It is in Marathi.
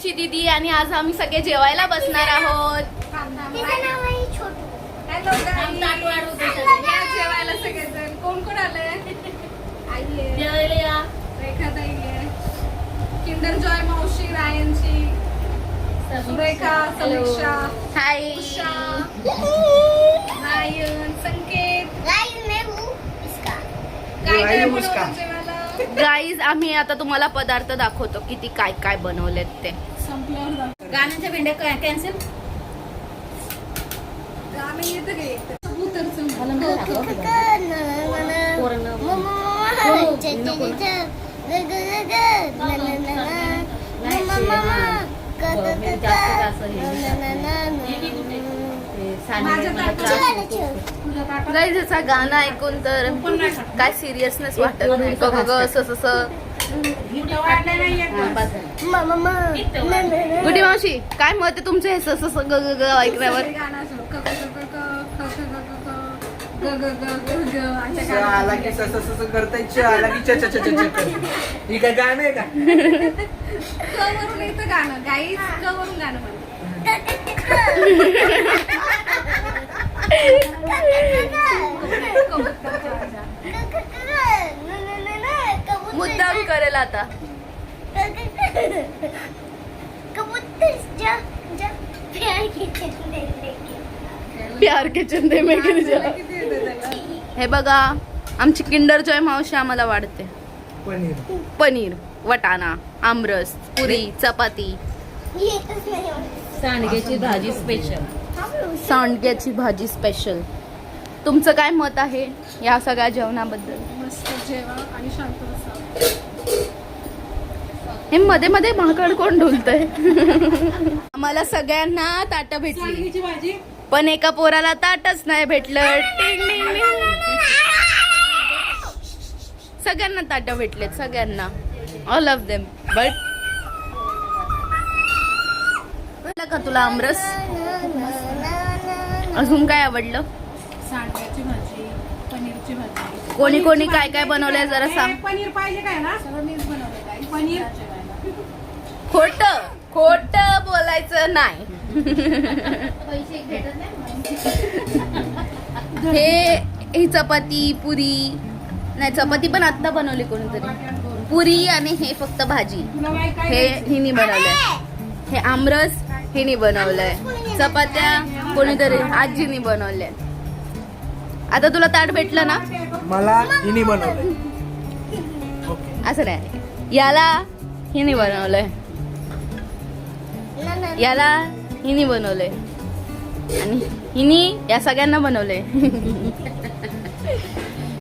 आमची दीदी आणि आज आम्ही सगळे जेवायला बसणार आहोत. जेवायला सगळेजण. कोण कोण आलंय? आई आहे, रेखाताई आहे, किंडर जॉय मावशी, रायनची, सुरेखा, समीक्षा, हाय. उषा, रायन, संकेत. काय काय बनवलं जेवायला? गाईज आम्ही आता तुम्हाला पदार्थ दाखवतो किती काय काय बनवलेत ते. संपल्यावर दाखव. गाण्यांच्या भेंड्या कॅन्सल. गाणं येतं का एक तर? कबूतरचं गाईज याचा गाणं ऐकून तर काय सिरियसनेस वाटत नाही. ग असं तसं. गुडी मावशी काय मत आहे तुमचं हे सस ग ग ग ऐकण्यावर? गाणं असं क क क क क क क ग ग ग ग ग अशा गाणं. आला की सस करताय, आला की च च च च च. ही काय गाणं आहे का? क वरून येतं गाणं. गाईज क वरून गाणं म्हणतात. मुद्दाम करेल आता. प्यार के चंदे में गिर जा. किती येतं त्याला? हे बघा आमची किंडर जॉय मावशी आम्हाला वाढते. पनीर. पनीर, वटाणा, आमरस, पुरी, चपाती, सांडग्याची भाजी स्पेशल. सांडग्याची भाजी स्पेशल. तुमचं काय मत आहे या सगळ्या जेवणाबद्दल? मस्त जेवा आणि शांत बसा. हे मध्ये मध्ये महाकड कोण ढोलतय? आम्हाला सगळ्यांना ताटं भेटली सांडग्याची भाजी. पण एका पोराला ताटच नाही भेटलं. टिंग टिंग टिंग. सगळ्यांना ताटं भेटलेत, सगळ्यांना, ऑल ऑफ देम. बट का तुला आमरस? अजून काय आवडलं? सांडग्याची भाजी, पनीरची भाजी. कोणी कोणी काय काय बनवलंय जरा सांग. पनीर पाहिजे काय ना? सगळं मीच बनवलं काय. पनीर खोट खोट बोलायचं नाही. ही चपाती, पुरी नाही, चपाती पण आता बनवली कोणीतरी. पुरी आणि हे फक्त भाजी, तुला काय काय हे हिनी बनवलंय. हे आमरस हिनी बनवलंय. चपात्या कोणीतरी आजीनी बनवल्या. आता तुला ताट भेटलं ना? मला हिनी बनवलंय. ओके. असं नाही, याला हिनी बनवलंय, याला हिनी बनवलंय आणि हिनी या सगळ्यांना बनवलंय.